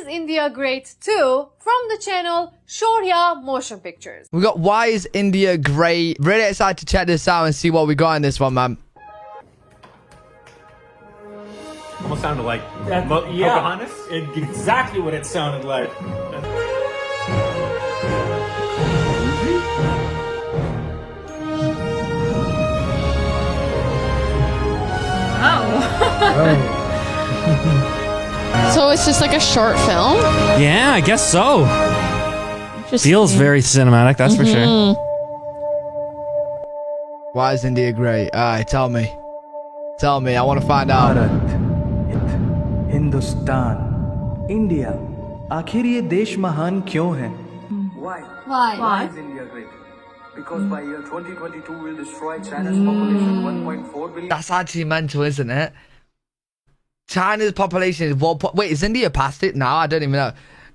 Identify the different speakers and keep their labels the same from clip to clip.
Speaker 1: is India Great 2 from the channel Shaurya Motion Pictures.
Speaker 2: We got Why is India Great? Really excited to check this out and see what we got in this one, man.
Speaker 3: Almost sounded like
Speaker 4: Yeah,
Speaker 3: Pocahontas.
Speaker 4: exactly what it sounded like.
Speaker 5: So it's just like a short film?
Speaker 6: Yeah, I guess so.
Speaker 5: Just
Speaker 6: Feels very cinematic, that's for sure.
Speaker 2: Why is India great? Alright, tell me. Tell me, I want to find out.
Speaker 7: Bharat, Hindustan, India, आखिर ये देश महान क्यों है?
Speaker 1: Why?
Speaker 7: Is India great? Because by year 2022 we'll destroy China's population 1.4 billion.
Speaker 2: That's actually mental, isn't it? China's population is wait, is India past it now? I don't even know.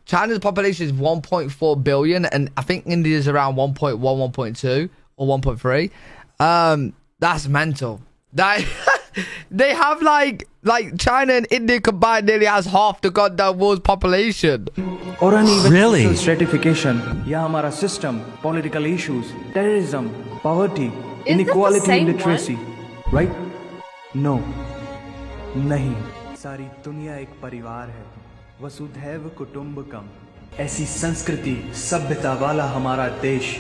Speaker 2: China's population is 1.4 billion, and I think India's around 1.1, 1.2, or 1.3. That's mental. That they have like China and India combined nearly has half the goddamn world's population.
Speaker 7: और uneven
Speaker 6: Really?
Speaker 7: social stratification, या हमारा system, political issues, terrorism, poverty, inequality,
Speaker 1: same
Speaker 7: illiteracy, right? No, नहीं. सारी दुनिया एक परिवार है. वसुधैव कुटुंबकम. ऐसी संस्कृति, सभ्यता वाला हमारा देश,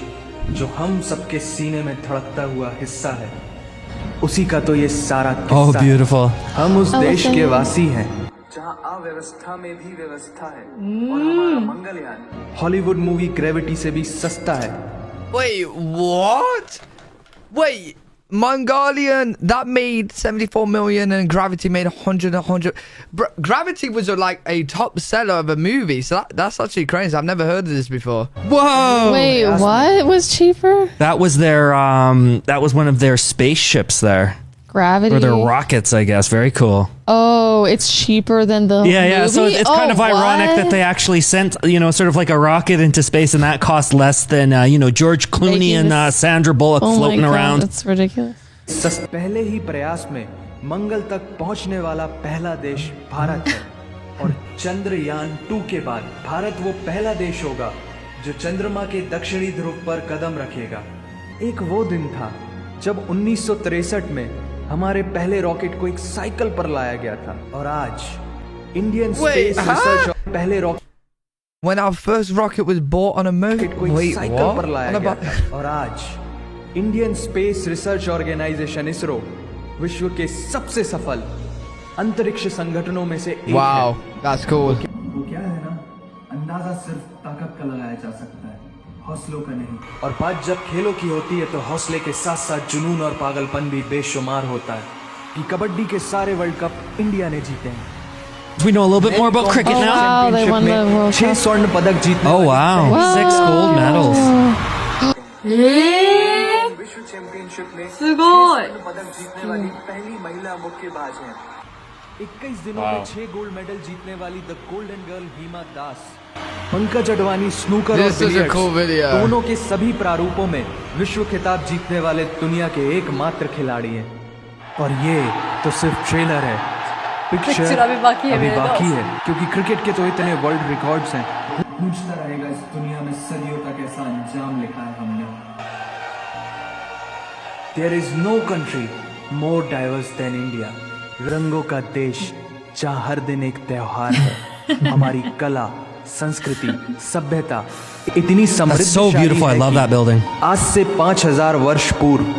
Speaker 7: जो हम सबके सीने में धड़कता हुआ हिस्सा है. उसी का तो ये सारा
Speaker 6: Oh,
Speaker 7: किस्सा है.
Speaker 6: beautiful.
Speaker 7: हम उस
Speaker 5: Oh,
Speaker 7: देश
Speaker 5: okay.
Speaker 7: के वासी हैं जहां अव्यवस्था में भी व्यवस्था है और हमारा मंगलयान हॉलीवुड मूवी ग्रेविटी से भी सस्ता है.
Speaker 2: Wait, what? Wait, Mongolian, that made 74 million and Gravity made 100. Gravity was like a top seller of a movie, so that's actually crazy. I've never heard of this before.
Speaker 6: Whoa!
Speaker 5: Wait, what was cheaper?
Speaker 6: That was their that was one of their spaceships there.
Speaker 5: Gravity.
Speaker 6: Or their rockets, I guess. Very cool.
Speaker 5: Oh, it's cheaper than the
Speaker 6: Yeah. So
Speaker 5: movie?
Speaker 6: it's kind of
Speaker 5: Oh,
Speaker 6: ironic
Speaker 5: what?
Speaker 6: that they actually sent, sort of like a rocket into space, and that cost less than, George Clooney
Speaker 5: Making
Speaker 6: and
Speaker 5: this-
Speaker 6: Sandra Bullock
Speaker 5: Oh my
Speaker 6: floating
Speaker 5: God,
Speaker 6: around.
Speaker 5: that's ridiculous.
Speaker 7: पहले ही प्रयास में मंगल तक पहुंचने वाला पहला देश भारत है और चंद्रयान 2 के बाद भारत वो पहला देश होगा जो चंद्रमा के दक्षिणी ध्रुव पर कदम रखेगा. एक वो दिन था जब 1963 में हमारे पहले रॉकेट को एक साइकिल पर लाया गया था और आज इंडियन स्पेस रिसर्च पहले rocket
Speaker 2: When our first rocket was bought on a movie.
Speaker 7: को एक
Speaker 2: Wait,
Speaker 7: साइकिल
Speaker 2: what?
Speaker 7: पर लाया
Speaker 2: On a
Speaker 7: गया
Speaker 2: bu-
Speaker 7: था और आज Indian Space Research Organisation ISRO विश्व के सबसे सफल अंतरिक्ष संगठनों में से एक
Speaker 2: Wow, that's cool.
Speaker 7: है. वो क्या है ना, अंदाजा सिर्फ ताकत का लगाया जा सकता है, हौसलों का नहीं. और बात जब खेलों की होती है तो हौसले के साथ साथ जुनून और पागलपन भी बेशुमार होता है. कि कबड्डी के सारे वर्ल्ड कप इंडिया ने जीते हैं.
Speaker 6: We know a little bit more about cricket
Speaker 5: Oh,
Speaker 6: now.
Speaker 5: wow, they won the World
Speaker 7: 6
Speaker 5: Cup.
Speaker 7: स्वर्ण पदक जीतने
Speaker 6: Oh, wow.
Speaker 5: Wow.
Speaker 6: 6 gold medals.
Speaker 7: विश्व चैंपियनशिप में
Speaker 1: すごい。
Speaker 7: पदक जीतने वाली पहली महिला मुक्केबाज हैं. 21 दिनों में 6 गोल्ड मेडल जीतने वाली the golden girl Hima Das. Pankaj Advani snooker और
Speaker 2: This is a
Speaker 7: billiards
Speaker 2: cool video.
Speaker 7: दोनों के सभी प्रारूपों में विश्व खिताब जीतने वाले दुनिया के एकमात्र खिलाड़ी हैं. और ये तो सिर्फ ट्रेलर है.
Speaker 1: Picture अभी बाकी है मेरे
Speaker 7: बाकी
Speaker 1: दोस्त.
Speaker 7: है क्योंकि क्रिकेट के तो इतने वर्ल्ड रिकॉर्ड्स हैं. पूछता रहेगा इस दुनिया में सदियों तक ऐसा अंजाम लिखा है हमने. There is no country more diverse than India. रंगों का देश जहाँ हर दिन एक त्योहार है. हमारी कला, संस्कृति, सभ्यता इतनी
Speaker 6: That's
Speaker 7: समृद्धशाली
Speaker 6: so beautiful. I
Speaker 7: है
Speaker 6: love
Speaker 7: कि
Speaker 6: that building.
Speaker 7: आज से 5000 वर्ष पूर्व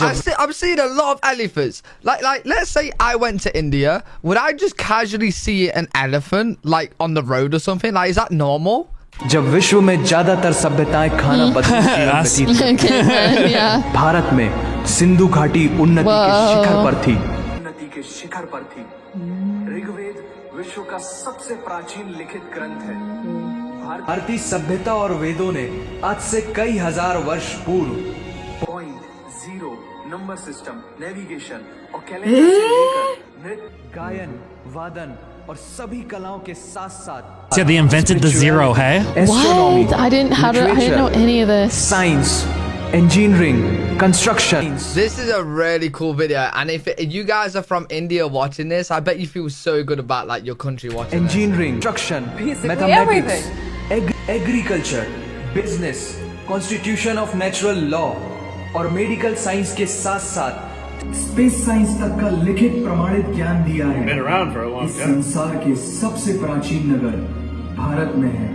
Speaker 2: I've seen a lot of elephants. Like, let's say I went to India. Would I just casually see an elephant, like, on the road or something? Like, is that normal?
Speaker 7: जब विश्व में ज्यादातर सभ्यताएं खाना बदलती
Speaker 5: Okay, man, yeah.
Speaker 7: भारत में सिंधु घाटी उन्नति के
Speaker 5: Wow.
Speaker 7: शिखर पर थी. उन्नति के शिखर पर थी. ऋग्वेद विश्व का सबसे प्राचीन लिखित ग्रंथ है. भारतीय सभ्यता और वेदों ने आज से कई हजार वर्ष पूर्व point, zero, number system, navigation और कैलेंडर से लेकर नृत्य, गायन, वादन और सभी कलाओं के साथ साथ
Speaker 6: So they invented the zero, hey?
Speaker 5: What? I didn't know any of this.
Speaker 7: Science, engineering, construction.
Speaker 2: This is a really cool video, and if you guys are from India watching this, I bet you feel so good about like your country watching this.
Speaker 7: Engineering, construction,
Speaker 1: Basically
Speaker 7: mathematics, agriculture, business, constitution of natural law और medical science के साथ साथ space science तक का लिखित प्रमाणित ज्ञान दिया है।
Speaker 3: Been around for a long
Speaker 7: इस
Speaker 3: time.
Speaker 7: संसार के सबसे प्राचीन नगर भारत में है।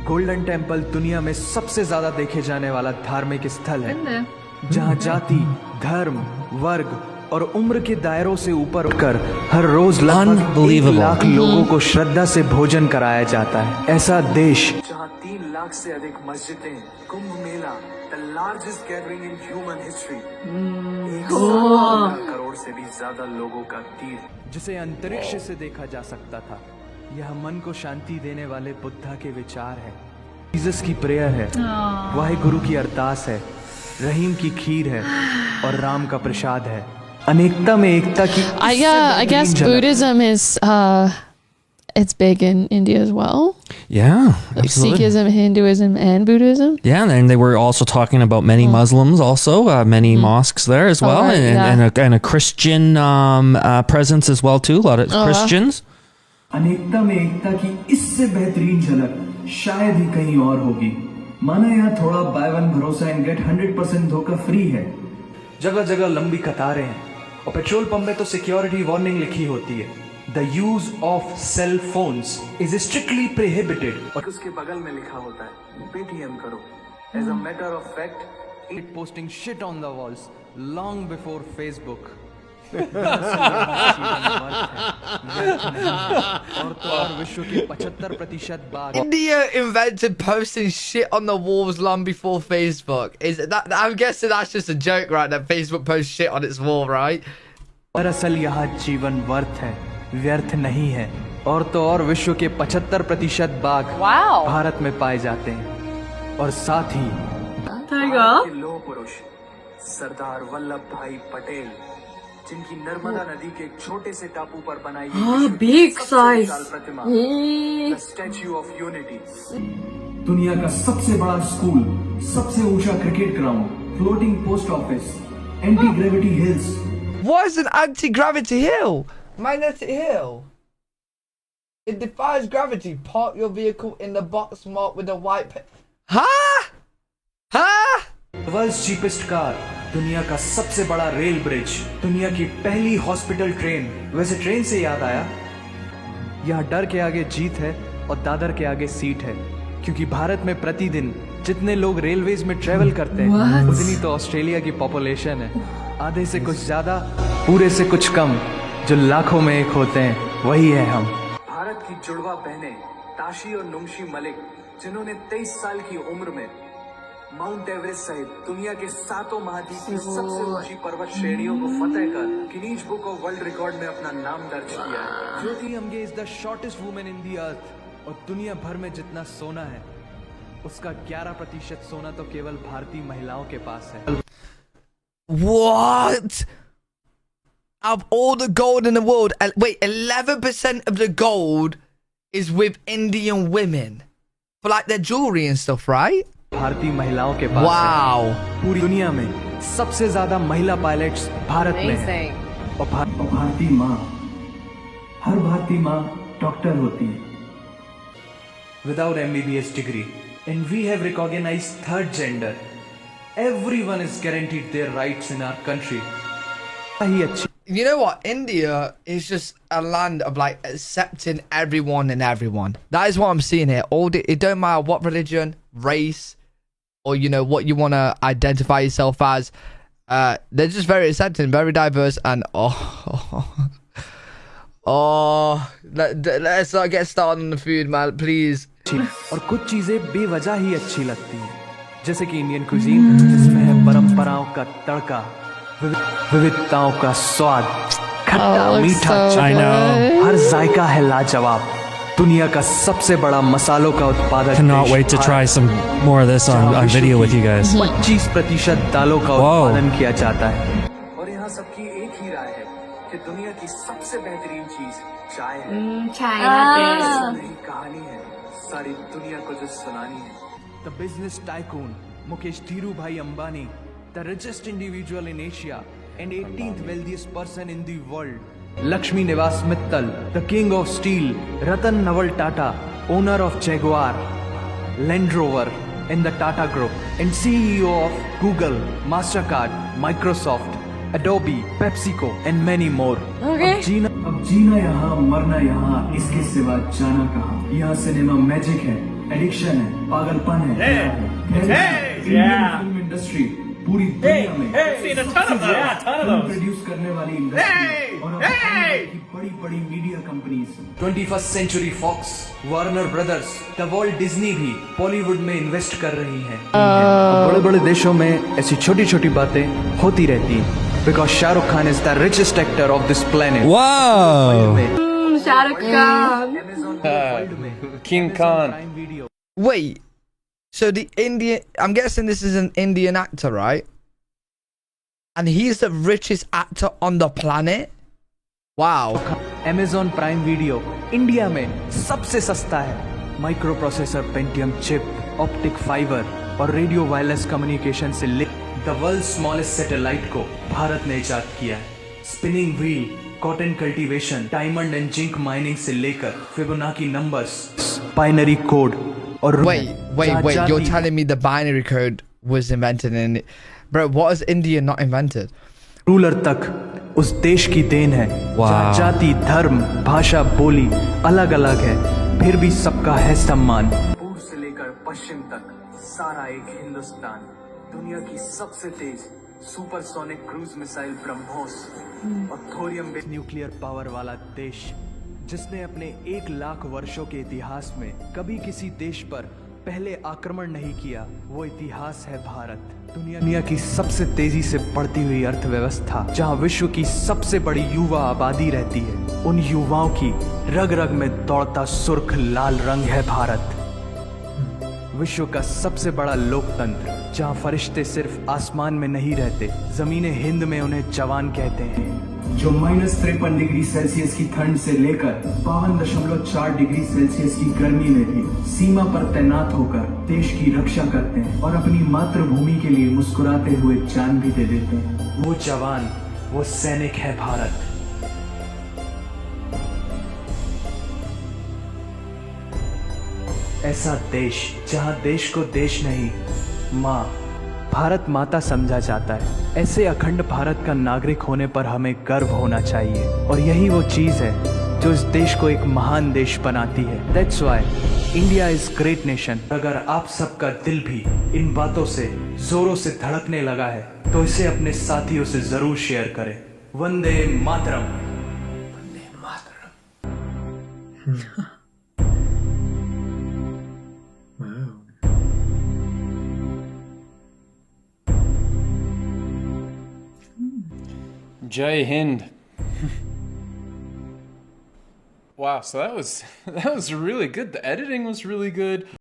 Speaker 7: गोल्डन टेम्पल दुनिया में सबसे ज्यादा देखे जाने वाला धार्मिक स्थल है, जहाँ जाति, धर्म, वर्ग और उम्र के दायरों से ऊपर उठकर हर रोज लगभग 1 लाख लोगों को श्रद्धा से भोजन कराया जाता है। ऐसा देश जहाँ 3 लाख से अधिक मस्जिदें, Kumbh Mela, the largest gathering in human history, 1 crore से भी ज्यादा लोगों का तीर्थ, जिसे अंतरिक्ष से देखा जा सकता था। यह मन को शांति देने वाले बुद्धा के विचार है, जीसस की प्रेयर है, वाहिगुरु की अरदास है, रहीम की खीर है और राम का प्रसाद है। अनेकता में एकता की
Speaker 5: I guess Buddhism is it's big in India as well.
Speaker 6: Yeah, absolutely.
Speaker 5: Sikhism, Hinduism, and Buddhism.
Speaker 6: Yeah, and they were also talking about many Muslims, also many mosques there as well,
Speaker 5: right,
Speaker 6: and a Christian presence as well too. A lot of Christians.
Speaker 7: अनेकता में एकता की इससे बेहतरीन झलक शायद ही कहीं और होगी। माना यहाँ थोड़ा बाय वन भरोसा एंड गेट 100% धोखा फ्री है। जगह जगह लंबी कतारें हैं और पेट्रोल पंप में तो सिक्योरिटी वार्निंग लिखी होती है, the use of cell phones is strictly prohibited, और उसके बगल में लिखा होता है पेटीएम करो। As a matter of fact, it posting shit on the walls long before Facebook. और विश्व के 75% बाघ।
Speaker 2: India invented posting shit on the walls long before Facebook. Is that? I'm guessing that's just a joke, right? That Facebook posts shit on its wall, right?
Speaker 7: दरअसल यहाँ जीवन worth है, व्यर्थ नहीं है। और तो और विश्व के 75% बाघ भारत में पाए जाते हैं। और साथ ही लौह पुरुष सरदार वल्लभ भाई पटेल, जिनकी नर्मदा नदी के एक छोटे से टापू पर बनाई गई प्रतिमा, द स्टैच्यू ऑफ यूनिटी। दुनिया का सबसे बड़ा स्कूल, सबसे ऊंचा cricket ground, floating post office, anti gravity hills.
Speaker 2: What is an anti-gravity hill? Magnetic hill. It defies gravity. Park your vehicle in the box marked with a white Huh? Huh?
Speaker 7: World's cheapest car, दुनिया का सबसे बड़ा rail bridge, दुनिया की पहली hospital train. वैसे train से याद आया, यहाँ डर के आगे जीत है और दादर के आगे सीट है, क्योंकि भारत में प्रतिदिन जितने लोग रेलवेज में ट्रेवल करते हैं उतनी तो ऑस्ट्रेलिया की पॉपुलेशन है। आधे से कुछ ज्यादा, पूरे से कुछ कम, जो लाखों में एक होते हैं वही है हम। भारत की जुड़वा बहनें ताशी और नुंगशी मलिक, जिन्होंने 23 साल की उम्र में माउंट एवरेस्ट सहित दुनिया के 7 महाद्वीप की सबसे ऊंची पर्वत श्रेणियों को फतेह कर Guinness Book of World Record में अपना नाम दर्ज किया है। Jyoti Amge is the shortest women in the earth, और दुनिया भर में जितना सोना है उसका 11% सोना तो केवल भारतीय महिलाओं के पास है।
Speaker 2: What? Out of all the gold in the world, wait, 11% of the gold is with Indian women for like their jewelry and stuff, right?
Speaker 7: भारतीय महिलाओं के पास है। पूरी दुनिया में सबसे ज्यादा महिला पायलट्स भारत में हैं। और भारतीय माँ, हर भारतीय माँ डॉक्टर होती है without MBBS degree, and we have recognised third gender. Everyone is guaranteed their rights in our country. ही अच्छी।
Speaker 2: You know what? India is just a land of like accepting everyone and everyone. That is what I'm seeing here. It don't matter what religion, race, or you know what you want to identify yourself as. They're just very accepting, very diverse, and let's not get started on the food, man, please.
Speaker 7: और कुछ चीजें बेवजह ही अच्छी लगती हैं, जैसे कि Indian cuisine, जिसमें है परंपराओं का तड़का, विविधताओं का स्वाद, खट्टा मीठा
Speaker 6: I
Speaker 7: हर जायका है लाजवाब। दुनिया का सबसे बड़ा मसालों का उत्पादक।
Speaker 6: Cannot wait to try some more of this on video with you guys.
Speaker 7: 25% दालों का उत्पादन किया जाता है। और यहाँ सबकी एक ही राय है कि दुनिया की सबसे बेहतरीन चीज चाय है। चाय कहानी है सारी दुनिया को जो सुनानी है। The business tycoon Mukesh Dhirubhai Ambani, the richest individual in Asia and 18th wealthiest person in the world. Lakshmi Nivas Mittal, the king of steel, Ratan Naval Tata, owner of Jaguar, Land Rover and the Tata Group, and CEO of Google, MasterCard, Microsoft, Adobe, PepsiCo and many more.
Speaker 1: Okay.
Speaker 7: अब जीना यहाँ मरना यहाँ, इसके सिवा जाना कहाँ। यहाँ cinema magic है, एडिक्शन है, पागलपन है। फिल्म इंडस्ट्री पूरी दुनिया में
Speaker 4: seen a ton of those. Yeah, a ton of those.
Speaker 7: Produce करने वाली इंडस्ट्री और बड़ी बड़ी media companies 21st Century Fox, Warner Brothers, the Walt Disney भी बॉलीवुड में इन्वेस्ट कर रही हैं। बड़े बड़े देशों में ऐसी छोटी छोटी बातें होती रहती हैं because Shahrukh Khan is the richest actor of this planet.
Speaker 6: Wow.
Speaker 1: Shahrukh Khan.
Speaker 3: King Khan.
Speaker 2: Wait, so the Indian, I'm guessing this is an Indian actor, right? And he's the richest actor on the planet? Wow.
Speaker 7: Amazon Prime Video India में सबसे सस्ता है। Micro processor Pentium chip, optic fibre और radio wireless communication से the world smallest satellite को भारत ने इजाद किया है। Spinning wheel, cotton cultivation, diamond and zinc mining से लेकर फिबोनाची नंबर्स, बाइनरी कोड और
Speaker 2: Wait, you're telling me the binary code was invented in it? Bro, what is India not invented?
Speaker 7: Ruler तक उस देश की देन है। जहाँ जाति, धर्म, भाषा, बोली अलग अलग है, फिर भी सबका है सम्मान। पूर्व से लेकर पश्चिम तक सारा एक हिंदुस्तान। दुनिया की सबसे तेज सुपरसोनिक क्रूज मिसाइल ब्रह्मोस और थोरियम बेस्ड न्यूक्लियर पावर वाला देश, जिसने अपने 1 लाख वर्षों के इतिहास में कभी किसी देश पर पहले आक्रमण नहीं किया, वो इतिहास है भारत। दुनिया की सबसे तेजी से बढ़ती हुई अर्थव्यवस्था, जहां विश्व की सबसे बड़ी युवा आबादी रहती है, उन युवाओं की रग रग में दौड़ता सुर्ख लाल रंग है भारत। विश्व का सबसे बड़ा लोकतंत्र, जहां फरिश्ते सिर्फ आसमान में नहीं रहते, जमीने हिंद में उन्हें जवान कहते हैं, जो -53 डिग्री सेल्सियस की ठंड से लेकर 52.4 डिग्री सेल्सियस की गर्मी में भी सीमा पर तैनात होकर देश की रक्षा करते हैं और अपनी मातृभूमि के लिए मुस्कुराते हुए जान भी दे देते हैं। वो जवान, वो सैनिक है भारत। ऐसा देश जहां देश को देश नहीं, माँ भारत माता समझा जाता है। ऐसे अखंड भारत का नागरिक होने पर हमें गर्व होना चाहिए और यही वो चीज है जो इस देश को एक महान देश बनाती है। That's why India is great nation. अगर आप सबका दिल भी इन बातों से जोरों से धड़कने लगा है तो इसे अपने साथियों से जरूर शेयर करें। Vande Mataram. Vande Mataram.
Speaker 3: Jai Hind. Wow, so that was really good. The editing was really good.